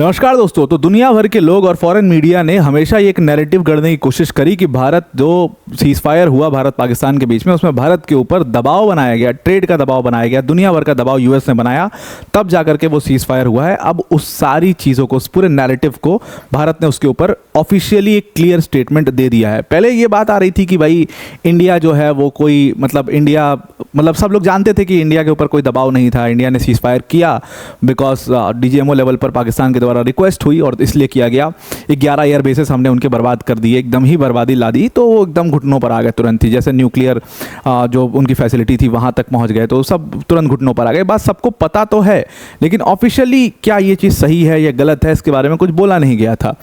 नमस्कार दोस्तों। तो दुनिया भर के लोग और फॉरेन मीडिया ने हमेशा ये एक नैरेटिव गढ़ने की कोशिश करी कि भारत जो सीज फायर हुआ भारत पाकिस्तान के बीच में, उसमें भारत के ऊपर दबाव बनाया गया, ट्रेड का दबाव बनाया गया, दुनिया भर का दबाव यूएस ने बनाया, तब जाकर के वो सीज फायर हुआ है। अब उस सारी चीज़ों को, उस पूरे नैरेटिव को भारत ने उसके ऊपर ऑफिशियली एक क्लियर स्टेटमेंट दे दिया है। पहले ये बात आ रही थी कि भाई इंडिया जो है वो कोई इंडिया सब लोग जानते थे कि इंडिया के ऊपर कोई दबाव नहीं था, इंडिया ने सीज फायर किया बिकॉज डीजीएमओ लेवल पर पाकिस्तान के द्वारा रिक्वेस्ट हुई और इसलिए किया गया। 11 एयर बेसेस हमने उनके बर्बाद कर दिए, एकदम ही बर्बादी ला दी, तो वो एकदम घुटनों पर आ गए तुरंत ही। जैसे न्यूक्लियर जो उनकी फैसिलिटी थी वहाँ तक पहुँच गए, तो सब तुरंत घुटनों पर आ गए। बात सबको पता तो है, लेकिन ऑफिशियली क्या ये चीज़ सही है या गलत है, इसके बारे में कुछ बोला नहीं गया था।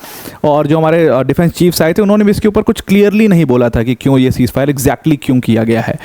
और जो हमारे डिफेंस चीफ्स आए थे, उन्होंने भी इसके ऊपर कुछ क्लियरली नहीं बोला था कि क्यों ये सीज फायर एग्जैक्टली क्यों किया गया है।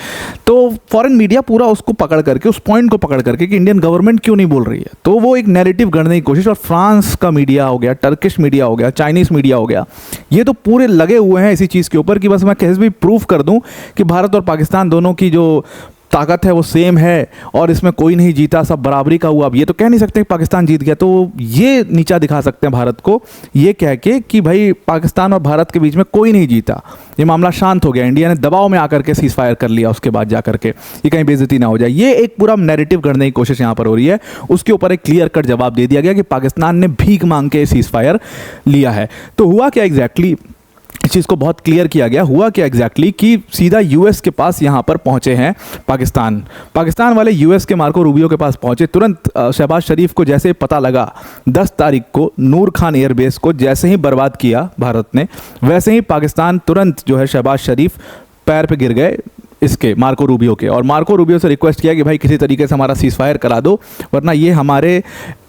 तो फॉरेन मीडिया पूरा उसको पकड़ करके, उस पॉइंट को पकड़ करके कि इंडियन गवर्नमेंट क्यों नहीं बोल रही है, तो वो एक नैरेटिव गढ़ने की कोशिश। और फ्रांस का मीडिया हो गया, टर्किश मीडिया हो गया, चाइनीज मीडिया हो गया, ये तो पूरे लगे हुए हैं इसी चीज़ के ऊपर कि बस मैं कैसे भी प्रूफ कर दूं कि भारत और पाकिस्तान दोनों की जो ताकत है वो सेम है और इसमें कोई नहीं जीता, सब बराबरी का हुआ। अब ये तो कह नहीं सकते कि पाकिस्तान जीत गया, तो ये नीचा दिखा सकते हैं भारत को ये कह के कि भाई पाकिस्तान और भारत के बीच में कोई नहीं जीता, ये मामला शांत हो गया, इंडिया ने दबाव में आकर के सीज फायर कर लिया, उसके बाद जा करके ये कहीं बेइज्जती ना हो जाए। ये एक पूरा नैरेटिव गढ़ने की कोशिश यहाँ पर हो रही है। उसके ऊपर एक क्लियर कट जवाब दे दिया गया कि पाकिस्तान ने भीख मांग के सीज फायर लिया है। तो हुआ क्या एग्जैक्टली, इस चीज़ को बहुत क्लियर किया गया। हुआ क्या एग्जैक्टली कि सीधा यूएस के पास यहाँ पर पहुँचे हैं पाकिस्तान वाले यूएस के मार्को रूबियो के पास पहुँचे। तुरंत शहबाज शरीफ को जैसे पता लगा 10 तारीख को नूर खान एयरबेस को जैसे ही बर्बाद किया भारत ने, वैसे ही पाकिस्तान तुरंत जो है शहबाज शरीफ पैर पे गिर गए इसके मार्को रूबियो के, और मार्को रूबियो से रिक्वेस्ट किया कि भाई किसी तरीके से हमारा सीज फायर करा दो, वरना ये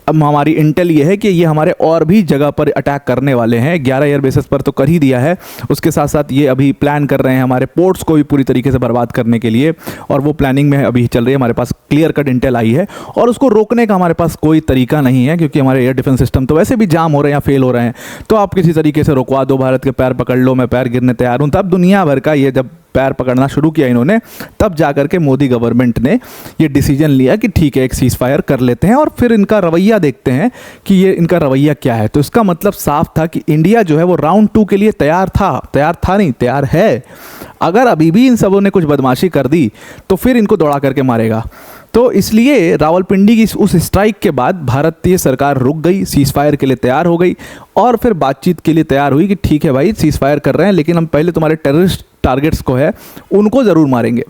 हमारी इंटेल ये है कि ये हमारे और भी जगह पर अटैक करने वाले हैं। 11 एयर बेसेस पर तो कर ही दिया है, उसके साथ साथ ये अभी प्लान कर रहे हैं हमारे पोर्ट्स को भी पूरी तरीके से बर्बाद करने के लिए, और वो प्लानिंग में अभी चल रही है। हमारे पास क्लियर कट इंटेल आई है और उसको रोकने का हमारे पास कोई तरीका नहीं है, क्योंकि हमारे एयर डिफेंस सिस्टम तो वैसे भी जाम हो रहे हैं या फेल हो रहे हैं। तो आप किसी तरीके से रोकवा दो, भारत के पैर पकड़ लो, मैं पैर गिरने तैयार हूँ। तब दुनिया भर का ये जब पैर पकड़ना शुरू किया इन्होंने, तब जाकर के मोदी गवर्नमेंट ने ये डिसीजन लिया कि ठीक है एक सीज फायर कर लेते हैं और फिर इनका रवैया देखते हैं कि ये इनका रवैया क्या है। तो इसका मतलब साफ था कि इंडिया जो है वो राउंड 2 के लिए तैयार है। अगर अभी भी इन सबों ने कुछ बदमाशी कर दी तो फिर इनको दौड़ा करके मारेगा। तो इसलिए रावलपिंडी की उस स्ट्राइक के बाद भारतीय सरकार रुक गई, सीज फायर के लिए तैयार हो गई और फिर बातचीत के लिए तैयार हुई कि ठीक है भाई सीज फायर कर रहे हैं, लेकिन हम पहले तुम्हारे टेररिस्ट टारगेट्स को है उनको ज़रूर मारेंगे।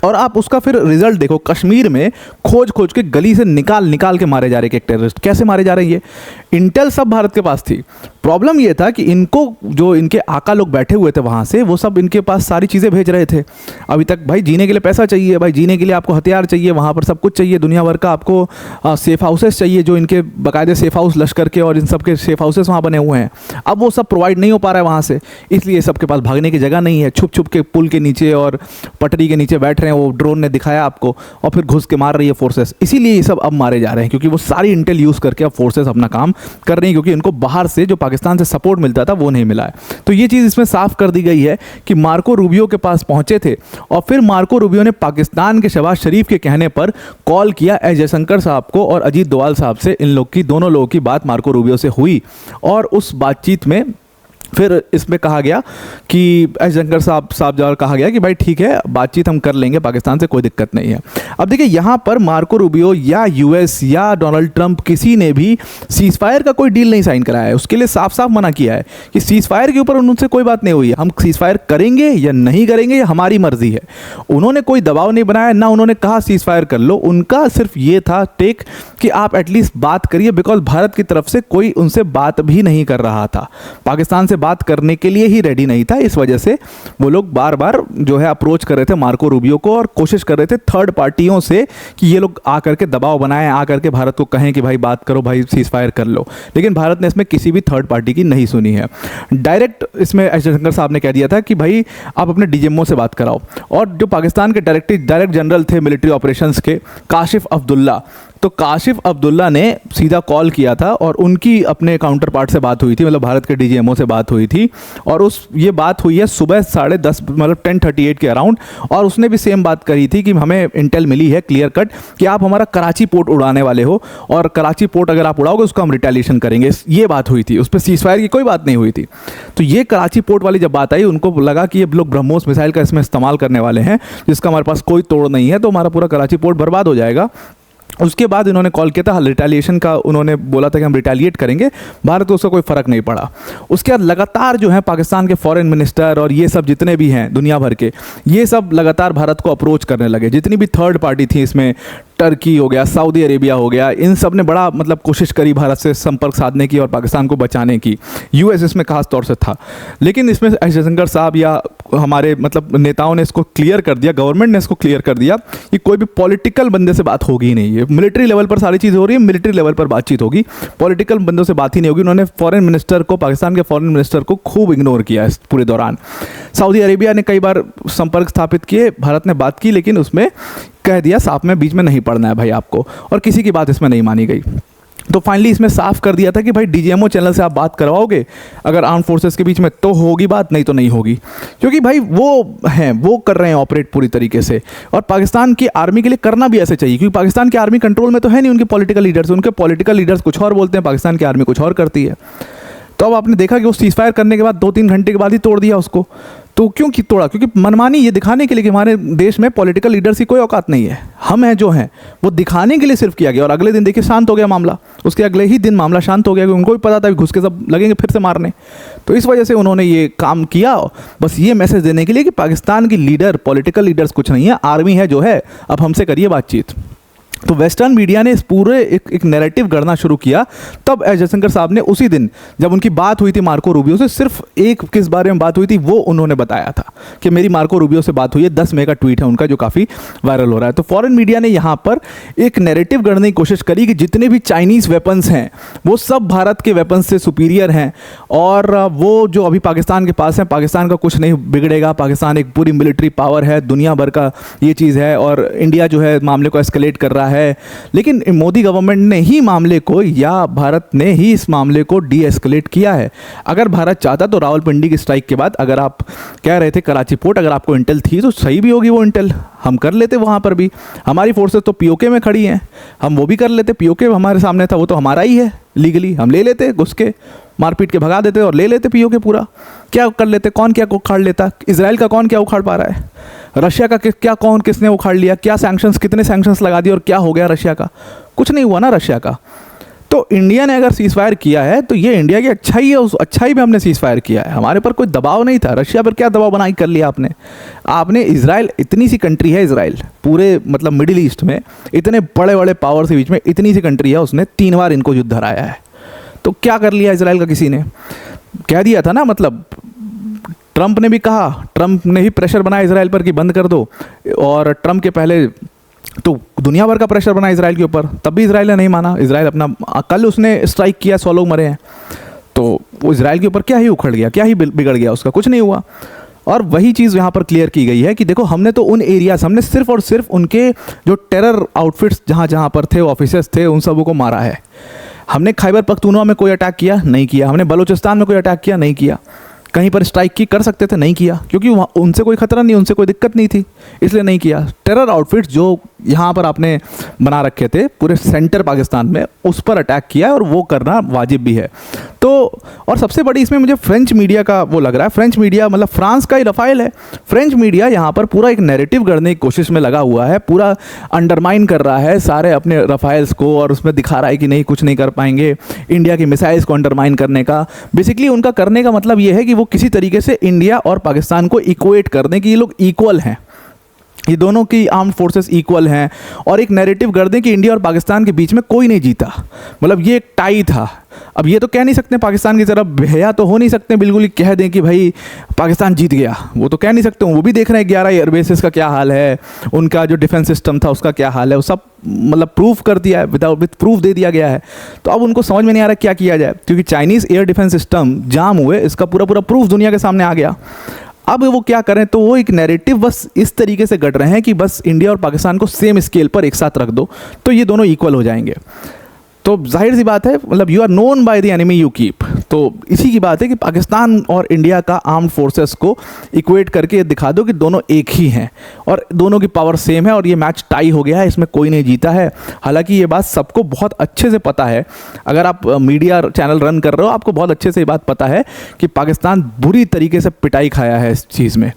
और आप उसका फिर रिजल्ट देखो, कश्मीर में खोज के गली से निकाल के मारे जा रहे हैं टेररिस्ट। कैसे मारे जा रहे हैं? ये इंटेल सब भारत के पास थी। प्रॉब्लम ये था कि इनको जो इनके आका लोग बैठे हुए थे वहाँ से, वो सब इनके पास सारी चीज़ें भेज रहे थे। अभी तक भाई जीने के लिए पैसा चाहिए, भाई जीने के लिए आपको हथियार चाहिए, वहाँ पर सब कुछ चाहिए, दुनिया भर का आपको सेफ हाउसेस चाहिए, जो इनके बाकायदे सेफ हाउस लश्कर के और इन सब के सेफ हाउसेस वहाँ बने हुए हैं। अब वो सब प्रोवाइड नहीं हो पा रहा है वहाँ से, इसलिए सबके पास भागने की जगह नहीं है। छुप के पुल के नीचे और पटरी के नीचे बैठ रहे हैं, वो ड्रोन ने दिखाया आपको, और फिर घुस के मार रही है फोर्सेस। इसीलिए ये सब अब मारे जा रहे हैं, क्योंकि वो सारी इंटेल यूज़ करके अब फोर्सेस अपना काम कर रही हैं, क्योंकि इनको बाहर से जो पाकिस्तान से सपोर्ट मिलता था वो नहीं मिला है। तो ये चीज़ इसमें साफ कर दी गई है कि मार्को रूबियो के पास पहुंचे थे और फिर मार्को रूबियो ने पाकिस्तान के शहबाज शरीफ के कहने पर कॉल किया एस जयशंकर साहब को और अजीत डोवाल साहब से। इन लोग की, दोनों लोगों की बात मार्को रूबियो से हुई और उस बातचीत में फिर इसमें कहा गया कि एस जयशंकर साहब द्वारा कहा गया कि भाई ठीक है बातचीत हम कर लेंगे पाकिस्तान से, कोई दिक्कत नहीं है। अब देखिए यहाँ पर मार्को रूबियो या यूएस या डोनाल्ड ट्रंप किसी ने भी सीज फायर का कोई डील नहीं साइन कराया है। उसके लिए साफ साफ मना किया है कि सीज फायर के ऊपर उनसे कोई बात नहीं हुई है, हम सीज फायर करेंगे या नहीं करेंगे ये हमारी मर्जी है। उन्होंने कोई दबाव नहीं बनाया, ना उन्होंने कहा सीज फायर कर लो। उनका सिर्फ ये था टेक कि आप एटलीस्ट बात करिए, बिकॉज भारत की तरफ से कोई उनसे बात भी नहीं कर रहा था, पाकिस्तान से बात करने के लिए ही रेडी नहीं था। इस वजह से वो लोग बार बार जो है अप्रोच कर रहे थे मार्को रूबियो को और कोशिश कर रहे थे थर्ड पार्टियों से कि ये लोग आकर के दबाव बनाएं, आकर के भारत को कहें कि भाई बात करो, भाई सीज फायर कर लो। लेकिन भारत ने इसमें किसी भी थर्ड पार्टी की नहीं सुनी है। डायरेक्ट इसमें एस जयशंकर साहब ने कह दिया था कि भाई आप अपने डीजीएमओ से बात कराओ। और जो पाकिस्तान के डायरेक्ट जनरल थे मिलिट्री ऑपरेशंस के, काशिफ अब्दुल्ला, तो काशिफ अब्दुल्ला ने सीधा कॉल किया था और उनकी अपने काउंटर पार्ट से बात हुई थी, मतलब भारत के डीजीएमओ से बात हुई थी, और ये बात हुई है सुबह 10:30 मतलब 10:38 के अराउंड। और उसने भी सेम बात करी थी कि हमें इंटेल मिली है क्लियर कट कि आप हमारा कराची पोर्ट उड़ाने वाले हो, और कराची पोर्ट अगर आप उड़ाओगे उसका हम रिटेलिएशन करेंगे। ये बात हुई थी, उस पर सीजफायर की कोई बात नहीं हुई थी। तो ये कराची पोर्ट वाली जब बात आई, उनको लगा कि ये लोग ब्रह्मोस मिसाइल का इसमें इस्तेमाल करने वाले हैं, जिसका हमारे पास कोई तोड़ नहीं है, तो हमारा पूरा कराची पोर्ट बर्बाद हो जाएगा। उसके बाद इन्होंने कॉल किया था रिटेलिएशन का, उन्होंने बोला था कि हम रिटेलिएट करेंगे। भारत को उसका कोई फ़र्क नहीं पड़ा। उसके बाद लगातार जो है पाकिस्तान के फॉरेन मिनिस्टर और ये सब जितने भी हैं दुनिया भर के, ये सब लगातार भारत को अप्रोच करने लगे। जितनी भी थर्ड पार्टी थी इसमें, टर्की हो गया, सऊदी अरेबिया हो गया, इन सब ने बड़ा मतलब कोशिश करी भारत से संपर्क साधने की और पाकिस्तान को बचाने की। यूएस इसमें खास तौर से था, लेकिन इसमें एस जयशंकर साहब या हमारे मतलब नेताओं ने इसको क्लियर कर दिया, गवर्नमेंट ने इसको क्लियर कर दिया कि कोई भी पॉलिटिकल बंदे से बात होगी ही नहीं। है मिलिट्री लेवल पर सारी चीज़ हो रही है, मिलिट्री लेवल पर बातचीत होगी, पॉलिटिकल बंदों से बात ही नहीं होगी। उन्होंने फॉरेन मिनिस्टर को, पाकिस्तान के फॉरेन मिनिस्टर को खूब इग्नोर किया इस पूरे दौरान। सऊदी अरेबिया ने कई बार संपर्क स्थापित किए, भारत ने बात की, लेकिन उसमें कह दिया साफ में बीच में नहीं पड़ना है भाई आपको, और किसी की बात इसमें नहीं मानी गई। तो फाइनली इसमें साफ कर दिया था कि भाई डीजीएमओ चैनल से आप बात करवाओगे अगर आर्म फोर्सेस के बीच में तो होगी बात, नहीं तो नहीं होगी, क्योंकि भाई वो कर रहे हैं ऑपरेट पूरी तरीके से। और पाकिस्तान की आर्मी के लिए करना भी ऐसे चाहिए, क्योंकि पाकिस्तान की आर्मी कंट्रोल में तो है नहीं उनके पॉलिटिकल लीडर्स, उनके पॉलिटिकल लीडर्स कुछ और बोलते हैं, पाकिस्तान की आर्मी कुछ और करती है। तो अब आपने देखा कि वो सीजफायर करने के बाद 2-3 घंटे के बाद ही तोड़ दिया उसको। तो क्यों तोड़ा? क्योंकि मनमानी, ये दिखाने के लिए कि हमारे देश में पॉलिटिकल लीडर्स की कोई औकात नहीं है, हम हैं जो हैं, वो दिखाने के लिए सिर्फ किया गया। और अगले दिन देखिए शांत हो गया मामला, उसके अगले ही दिन मामला शांत हो गया, क्योंकि उनको भी पता था कि घुस के सब लगेंगे फिर से मारने। तो इस वजह से उन्होंने ये काम किया, बस ये मैसेज देने के लिए कि पाकिस्तान की लीडर, पॉलिटिकल लीडर्स कुछ नहीं है, आर्मी है जो है, अब हमसे करिए बातचीत। तो वेस्टर्न मीडिया ने इस पूरे एक नैरेटिव गढ़ना शुरू किया। तब एस जयशंकर साहब ने उसी दिन जब उनकी बात हुई थी मार्को रूबियो से, सिर्फ एक किस बारे में बात हुई थी वो उन्होंने बताया था कि मेरी मार्को रूबियो से बात हुई है। 10 मई का ट्वीट है उनका जो काफ़ी वायरल हो रहा है। तो फॉरेन मीडिया ने यहाँ पर एक नैरेटिव गढ़ने की कोशिश करी कि जितने भी चाइनीज़ वेपन्स हैं वो सब भारत के वेपन्स से सुपीरियर हैं, और वो जो अभी पाकिस्तान के पास हैं, पाकिस्तान का कुछ नहीं बिगड़ेगा, पाकिस्तान एक पूरी मिलिट्री पावर है, दुनिया भर का ये चीज़ है, और इंडिया जो है मामले को एस्केलेट कर रहा है। लेकिन मोदी गवर्नमेंट ने ही मामले को, या भारत ने ही इस मामले को डी एस्केलेट किया है। अगर भारत चाहता तो रावलपिंडी की स्ट्राइक के बाद, अगर आप कह रहे थे कराची पोर्ट, अगर आपको इंटेल थी तो सही भी होगी वो इंटेल, हम कर लेते वहाँ पर भी। हमारी फोर्सेस तो पीओके में खड़ी हैं, हम वो भी कर लेते। पीओके हमारे सामने था, वो तो हमारा ही है लीगली, हम ले लेते, घुस के मारपीट के भगा देते और ले लेते पीओके पूरा। क्या कर लेते, कौन क्या उखाड़ लेता, इजराइल का कौन क्या उखाड़ पा रहा है, रशिया का क्या कौन किसने उखाड़ लिया, क्या सैंक्शंस, कितने सैंक्शंस लगा दिए और क्या हो गया रशिया का, कुछ नहीं हुआ ना रशिया का। तो इंडिया ने अगर सीज फायर किया है तो ये इंडिया की अच्छाई है, उस अच्छाई में हमने सीज फायर किया है, हमारे पर कोई दबाव नहीं था। रशिया पर क्या दबाव बनाई कर लिया आपने इजराइल, इतनी सी कंट्री है इजराइल, पूरे मतलब मिडिल ईस्ट में इतने बड़े बड़े पावर के बीच में इतनी सी कंट्री है, उसने 3 बार इनको युद्ध हराया है। तो क्या कर लिया इजराइल का किसी ने, कह दिया था ना, मतलब ट्रंप ने भी कहा, ट्रंप ने ही प्रेशर बनाया इजराइल पर कि बंद कर दो, और ट्रंप के पहले तो दुनिया भर का प्रेशर बना इजराइल के ऊपर, तब भी इजराइल ने नहीं माना। इजराइल अपना, कल उसने स्ट्राइक किया, 100 लोग मरे हैं, तो वो इजराइल के ऊपर क्या ही उखड़ गया, क्या ही बिगड़ गया, उसका कुछ नहीं हुआ। और वही चीज़ यहाँ पर क्लियर की गई है कि देखो हमने तो उन एरियाज, हमने सिर्फ और सिर्फ उनके जो टेरर आउटफिट्स जहाँ जहाँ पर थे, ऑफिसर्स थे, उन सबों को मारा है। हमने खैबर पख्तूनवा में कोई अटैक किया नहीं किया, हमने बलूचिस्तान में कोई अटैक किया नहीं किया, कहीं पर स्ट्राइक की कर सकते थे नहीं किया, क्योंकि वहाँ उनसे कोई खतरा नहीं, उनसे कोई दिक्कत नहीं थी, इसलिए नहीं किया। टेरर आउटफिट्स जो यहाँ पर आपने बना रखे थे पूरे सेंटर पाकिस्तान में, उस पर अटैक किया और वो करना वाजिब भी है। तो और सबसे बड़ी इसमें मुझे फ्रेंच मीडिया का वो लग रहा है, फ्रेंच मीडिया मतलब फ्रांस का ही रफाइल है, फ्रेंच मीडिया यहाँ पर पूरा एक नैरेटिव गढ़ने की कोशिश में लगा हुआ है, पूरा अंडरमाइन कर रहा है सारे अपने रफाइल्स को, और उसमें दिखा रहा है कि नहीं कुछ नहीं कर पाएंगे, इंडिया की मिसाइल्स को अंडरमाइन करने का। बेसिकली उनका करने का मतलब ये है कि वो किसी तरीके से इंडिया और पाकिस्तान को इक्वेट करने की, ये लोग इक्वल हैं, ये दोनों की आर्म्ड फोर्सेस इक्वल हैं, और एक नैरेटिव कर दें कि इंडिया और पाकिस्तान के बीच में कोई नहीं जीता, मतलब ये एक टाई था। अब ये तो कह नहीं सकते पाकिस्तान की तरफ भैया तो हो नहीं सकते बिल्कुल ही कह दें कि भाई पाकिस्तान जीत गया, वो तो कह नहीं सकते, वो भी देख रहे हैं 11 एयरबेसेस का क्या हाल है, उनका जो डिफेंस सिस्टम था उसका क्या हाल है, वो सब मतलब प्रूफ कर दिया है, विथ प्रूफ दे दिया गया है। तो अब उनको समझ में नहीं आ रहा क्या किया जाए, क्योंकि चाइनीज़ एयर डिफेंस सिस्टम जाम हुए, इसका पूरा प्रूफ दुनिया के सामने आ गया। अब वो क्या करें, तो वो एक नैरेटिव बस इस तरीके से गढ़ रहे हैं कि बस इंडिया और पाकिस्तान को सेम स्केल पर एक साथ रख दो तो ये दोनों इक्वल हो जाएंगे। तो जाहिर सी बात है, मतलब you are known by the enemy you keep. तो इसी की बात है कि पाकिस्तान और इंडिया का आर्म्ड फोर्सेस को इक्वेट करके दिखा दो कि दोनों एक ही हैं और दोनों की पावर सेम है और ये मैच टाई हो गया है, इसमें कोई नहीं जीता है। हालांकि ये बात सबको बहुत अच्छे से पता है, अगर आप मीडिया चैनल रन कर रहे हो आपको बहुत अच्छे से ये बात पता है कि पाकिस्तान बुरी तरीके से पिटाई खाया है इस चीज़ में,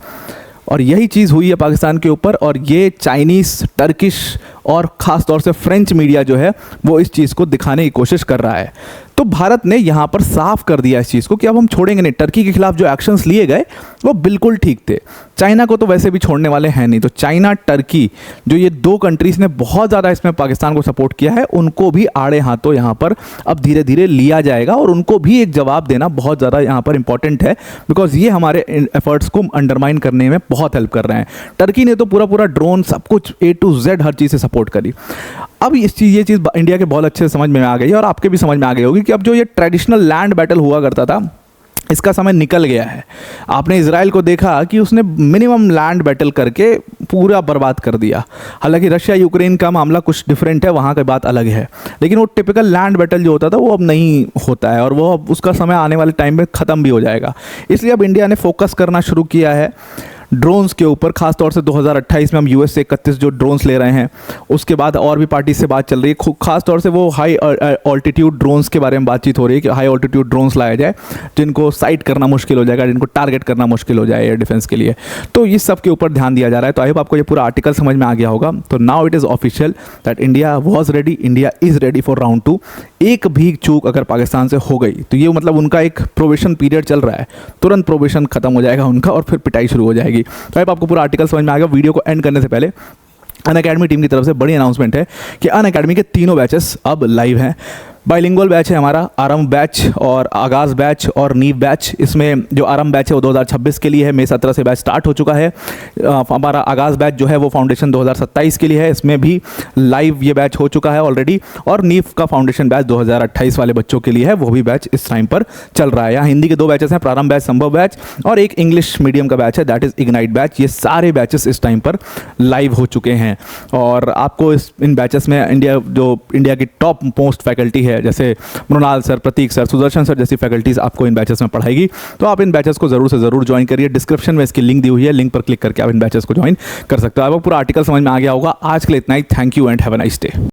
और यही चीज़ हुई है पाकिस्तान के ऊपर। और ये चाइनीज़, टर्किश और ख़ास तौर से फ्रेंच मीडिया जो है वो इस चीज़ को दिखाने की कोशिश कर रहा है। तो भारत ने यहाँ पर साफ कर दिया इस चीज़ को कि अब हम छोड़ेंगे नहीं। टर्की के खिलाफ जो एक्शंस लिए गए वो बिल्कुल ठीक थे, चाइना को तो वैसे भी छोड़ने वाले हैं नहीं। तो चाइना, टर्की, जो ये दो कंट्रीज़ ने बहुत ज़्यादा इसमें पाकिस्तान को सपोर्ट किया है, उनको भी आड़े हाथों यहाँ पर अब धीरे धीरे लिया जाएगा और उनको भी एक जवाब देना बहुत ज़्यादा यहाँ पर इंपॉर्टेंट है, बिकॉज ये हमारे एफर्ट्स को अंडरमाइन करने में बहुत हेल्प कर रहे हैं। टर्की ने तो पूरा ड्रोन सब कुछ A to Z हर चीज़ से सपोर्ट करी। अब ये चीज़ इंडिया के बहुत अच्छे समझ में आ गई और आपके भी समझ में आ गई होगी कि अब जो ये ट्रेडिशनल लैंड बैटल हुआ करता था इसका समय निकल गया है। आपने इजराइल को देखा कि उसने मिनिमम लैंड बैटल करके पूरा बर्बाद कर दिया। हालांकि रशिया यूक्रेन का मामला कुछ डिफरेंट है, वहाँ की बात अलग है, लेकिन वो टिपिकल लैंड बैटल जो होता था वो अब नहीं होता है और वो अब उसका समय आने वाले टाइम में ख़त्म भी हो जाएगा। इसलिए अब इंडिया ने फोकस करना शुरू किया है ड्रोन्स के ऊपर। खास तौर से 2028 में हम US से 31 जो ड्रोन्स ले रहे हैं, उसके बाद और भी पार्टी से बात चल रही है। खास तौर से वो हाई ऑल्टीट्यूड ड्रोन्स के बारे में बातचीत हो रही है कि हाई ऑल्टीट्यूड ड्रोन्स लाया जाए जिनको साइट करना मुश्किल हो जाएगा, जिनको टारगेट करना मुश्किल हो जाए एयर डिफेंस के लिए। तो इस सब के ऊपर ध्यान दिया जा रहा है। तो आई होप आपको ये पूरा आर्टिकल समझ में आ गया होगा। तो now it is official that India was ready, India is ready for round 2। एक भी चूक अगर पाकिस्तान से हो गई तो ये मतलब उनका एक प्रोबेशन पीरियड चल रहा है, तुरंत प्रोबेशन खत्म हो जाएगा उनका और फिर पिटाई शुरू हो जाएगी। तो अब आपको पूरा आर्टिकल समझ में आ गया। वीडियो को एंड करने से पहले अनअकैडमी टीम की तरफ से बड़ी अनाउंसमेंट है कि अनअकैडमी के तीनों बैचेस अब लाइव हैं। बाइलिंगुअल बैच है हमारा, आरंभ बैच और आगाज़ बैच और नीव बैच। इसमें जो आरंभ बैच है वो 2026 के लिए है, मई 17 से बैच स्टार्ट हो चुका है। हमारा आगाज़ बैच जो है वो फाउंडेशन 2027 के लिए है, इसमें भी लाइव ये बैच हो चुका है ऑलरेडी। और नीव का फाउंडेशन बैच 2028 वाले बच्चों के लिए है, वो भी बैच इस टाइम पर चल रहा है। यहाँ हिंदी के 2 बैचेस हैं, प्रारंभ बैच, संभव बैच, और एक इंग्लिश मीडियम का बैच है दैट इज़ इग्नाइट बैच। ये सारे बैचेस इस टाइम पर लाइव हो चुके हैं और आपको इन बैचेस में इंडिया की टॉप मोस्ट फैकल्टी है, जैसे मृणाल सर, प्रतीक सर, सुदर्शन सर जैसी फैकल्टीज़ आपको इन बैचेस में पढ़ाएगी। तो आप इन बैचेस को ज़रूर से ज़रूर ज्वाइन करिए। डिस्क्रिप्शन में इसकी लिंक दी हुई है, लिंक पर क्लिक करके आप इन बैचेस को ज्वाइन कर सकते हो। आपको पूरा आर्टिकल समझ में आ गया होगा। आज के लिए इतना ही। Thank you and have a nice day.